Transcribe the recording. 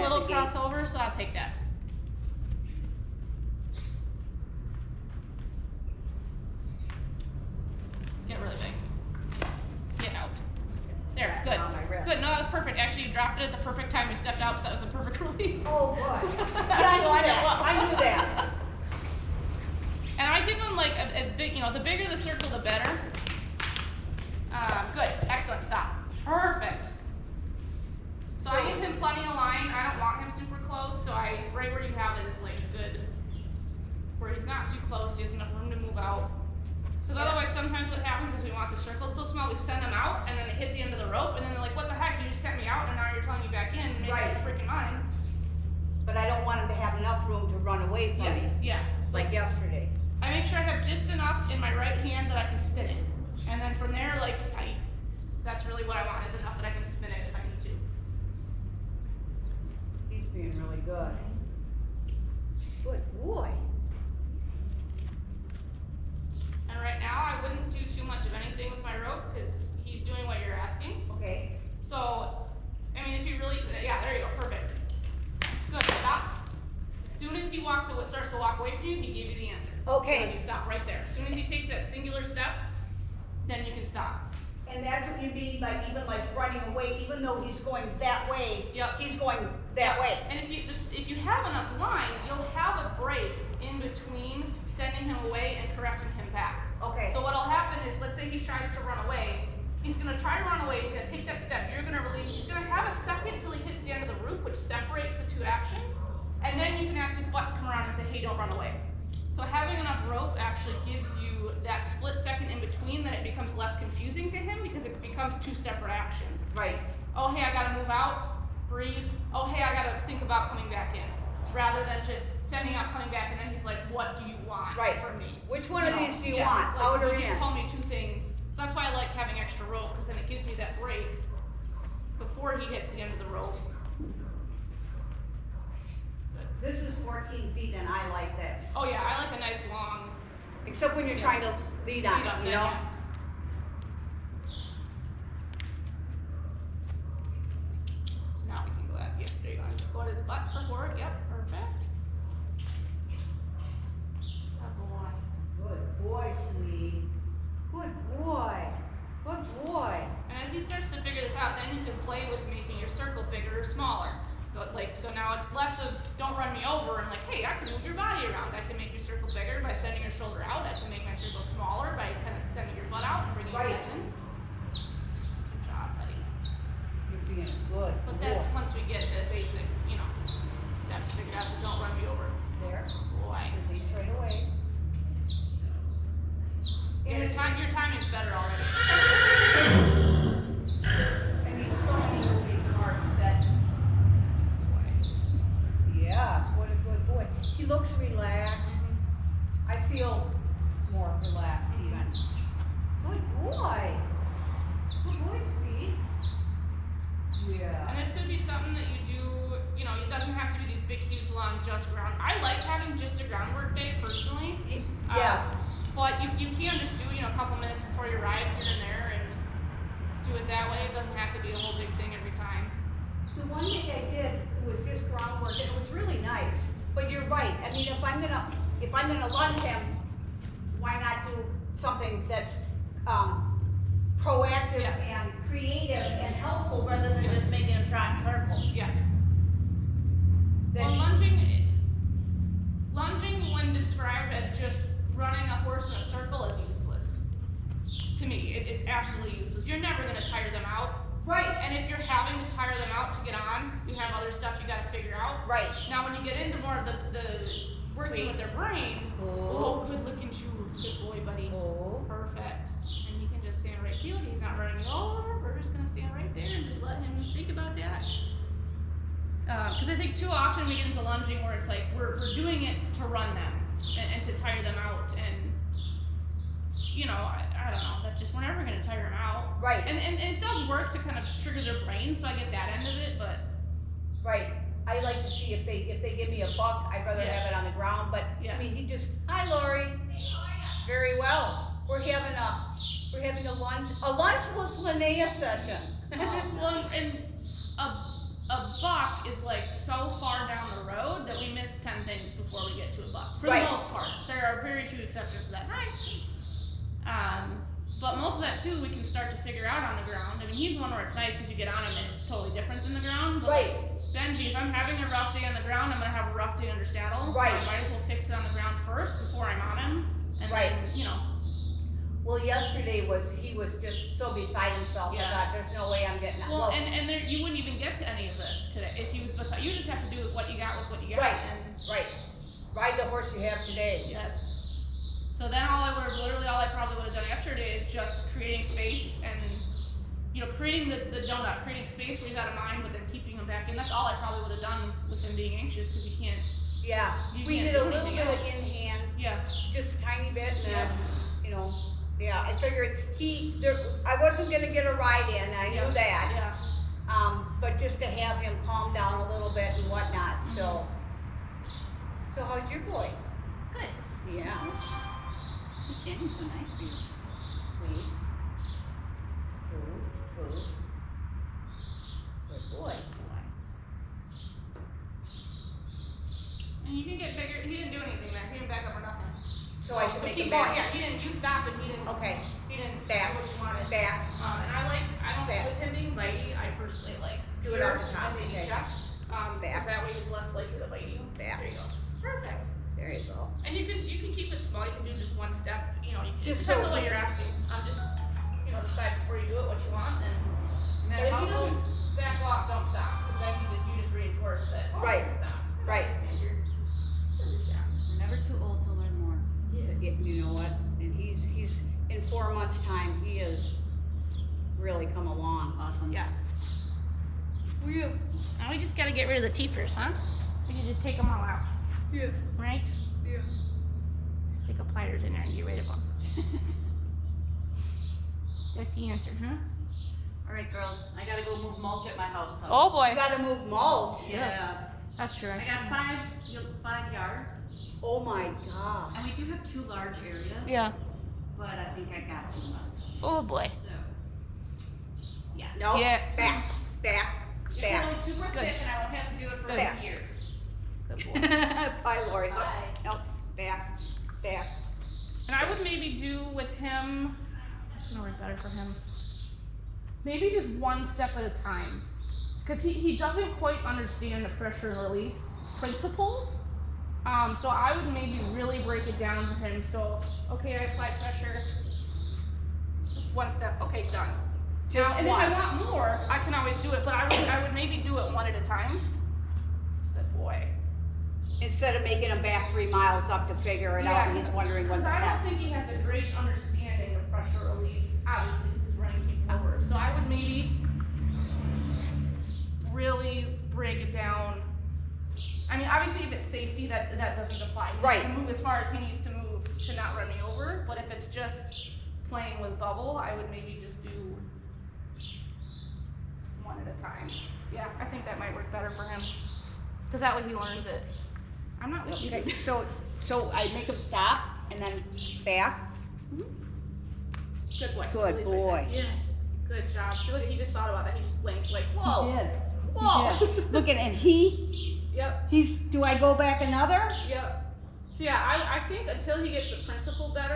a at little the gate. crossover, so I'll take that. Get really big. Get out. There, Wrap good. around my wrist. Good, no, that was perfect. Actually, you dropped it at the perfect time. You stepped out, so that was the perfect release. Oh, good. That's Yeah, I knew why it that, was. I knew that. And I give them like as big, you know, the bigger the circle, the better. Good, excellent, stop. Perfect. So I give him plenty of line. I don't want him super close, so right where you have it is like good. Where he's not too close, he has enough room to move out. Because otherwise sometimes what happens is we want the circle so small, we send them out, and then they hit the end of the rope, and then they're like, what the heck, you just sent me out, and now you're telling me back in, maybe Right. you're freaking mine. But I don't want him to have enough room to run away from me, Yes, yeah. So like yesterday. I make sure I have just enough in my right hand that I can spin it. And then from there, like, that's really what I want, is enough that I can spin it if I need to. He's being really good. Good boy. And right now, I wouldn't do too much of anything with my rope, because he's doing what you're asking. Okay. So, I mean, if you really, yeah, there you go, perfect. Good, stop. As soon as he starts to walk away from you, he gave you the answer. Okay. So you stop right there. As soon as he takes that singular step, then you can stop. And that's what you mean by even like running away, even though he's going that way, Yep. he's going that way. And if you have enough line, you'll have a break in between sending him away and correcting him back. Okay. So what'll happen is, let's say he tries to run away, he's gonna try to run away, he's gonna take that step, you're gonna release, he's gonna have a second till he hits the end of the rope, which separates the two actions, and then you can ask his butt to come around and say, hey, don't run away. So having enough rope actually gives you that split second in between, that it becomes less confusing to him, because it becomes two separate actions. Right. Oh, hey, I gotta move out, breathe. Oh, hey, I gotta think about coming back in. Rather than just sending out, coming back, and then he's like, what do you want from me? Which one of these do you Yes, want, like, out or you in? just told me two things. So that's why I like having extra rope, because then it gives me that break before he hits the end of the rope. This is 14 feet and I like this. Oh yeah, I like a nice long. Except when you're trying to lead on lead up, it, you yeah, know? yeah. So now we can go at, yep, there you go. Go at his butt for forward, yep, perfect. Good boy. Good boy, sweetie. Good boy. Good boy. And as he starts to figure this out, then you can play with making your circle bigger or smaller. So now it's less of, don't run me over, and like, hey, I can move your body around. I can make your circle bigger by sending your shoulder out. I can make my circle smaller by kind of sending your butt out and bringing your head in. Good job, buddy. You're being good. But boy. that's once we get the basic, steps figured out that don't run me over. There. Boy. Release right away. Yeah, your timing's better already. I mean, so many moving parts that, yes, what a good boy. He looks relaxed. I feel more relaxed even. Good boy. Good boy, sweet. Yeah. And this could be something that you do, it doesn't have to be these big, huge, long, just ground. I like having just a groundwork day personally. Yes. But you can just do, a couple minutes before you ride here and there and do it that way. It doesn't have to be a whole big thing every time. The one thing I did was just groundwork, and it was really nice. But you're right. I mean, if I'm gonna lunge him, why not do something that's proactive Yes. and creative and helpful rather than just making him try in circles? Yeah. Then Well, lunging when described as just running a horse in a circle is useless. To me, it's absolutely useless. You're never gonna tire them out. right, And if you're having to tire them out to get on, you have other stuff you gotta figure out. right. Now, when you get into more of the working with their brain, oh, good looking shoes, good boy, buddy. Oh. Perfect. And he can just stand right. See, look, he's not running over. We're just gonna stand right there and just let him think about that. Because I think too often we get into lunging where it's like we're doing it to run them and to tire them out, and I don't know. That just, we're never gonna tire them out. Right. And it does work to kind of trigger their brain, so I get that end of it, but. Right. I like to see if they give me a buck, I'd rather Yeah. have it on the ground, but Yeah. I mean, he just, hi Lori. Very well. We're having a lunch with Linnea session. Well, and a buck is like so far down the road that we miss 10 things before we get to a buck. For Right. the most part. There are very few exceptions to that. But most of that too, we can start to figure out on the ground. I mean, he's one where it's nice because you get on him and it's totally different than the ground. But Right. like, Benji, if I'm having a rough day on the ground, I'm gonna have a rough day under saddle. Right. So I might as well fix it on the ground first before I'm on him. And Right. then, you know. Well, yesterday he was just so beside himself, I Yeah. thought, there's no way I'm getting that. Well, and there, you wouldn't even get to any of this today if he was beside. You just have to do what you got with what you got. Right. And Right, ride the horse you have today. yes. So then all I probably would have done yesterday is just creating space and, you know, creating the donut, creating space where he's out of mind, but then keeping him back in. That's all I probably would have done with him being anxious because you can't. Yeah, You we can't did do a little anything bit of else. in hand, Yeah. just a tiny bit, and then, Yeah. you know, yeah, I figured I wasn't gonna get a ride in, I Yeah. knew that. Yeah. But just to have him calm down a little bit and whatnot, so. So how's your boy? Good. Yeah, He's standing so nice for you. sweet. Good boy. And you can get bigger. He didn't do anything there. He didn't back up or nothing. So I should make keep him going. back? Yeah. He didn't. You stopped and he didn't. Okay, He didn't back, do what you wanted. back, And I don't Back. with him being bitey. I personally like Do it here off the top, and then okay. chest. Back. That way he's less likely to bite you. Back. There you go. Perfect. there you go. And you can keep it small. You can do just one step. You know, Just depends so- on what you're asking. Just decide before you do it what you want. And No but if matter he how doesn't old. back off, don't stop. Because then you just reinforce that. Oh, Right. Stop. Right. We're never too old to learn more. You know what, and he's in 4 months' time, he has really come along. Awesome. Yeah. Yeah. Now we just gotta get rid of the teethers, huh? We can just take them all out, Yeah. right? Yeah. Just stick a pliers in there and get rid of them. That's the answer, huh? All right, girls, I gotta go move mulch at my house. So. Oh boy. You gotta move mulch. Yeah. That's true. I got 5 yards, Oh my gosh. and we do have 2 large areas. Yeah. But I think I got too much. Oh boy. So. Yeah. No, Yeah. back, It's back. only super Good. thick, and I won't have to do it for Good. years. Good boy. Bye, Lori. Bye. Nope, back. And I would maybe do with him, that's gonna work better for him. Maybe just one step at a time. Because he doesn't quite understand the pressure and release principle. So I would maybe really break it down for him. So, okay, I apply pressure. One step, okay, done. Just Now, and one. if I want more, I can always do it, but I would maybe do it one at a time. Good boy. Instead of making him back 3 miles up to figure it out, and he's wondering what Because the I heck. don't think he has a great understanding of pressure release, obviously, because he's running people over. So I would maybe really break it down. I mean, obviously, if it's safety, that doesn't apply. He needs Right. to move as far as he needs to move to not run me over. But if it's just playing with bubble, I would maybe just do one at a time. Yeah, I think that might work better for him. Because that way he learns it. I'm not with you. Okay, so I make him stop, and then back. Good boy. Good Release right boy. there. Yes. Good job. See, look, he just thought about that. He just blinked like, whoa. He did. Whoa. He did. Look at, and Yep. do I go back another? Yep. So yeah, I think until he gets the principle better,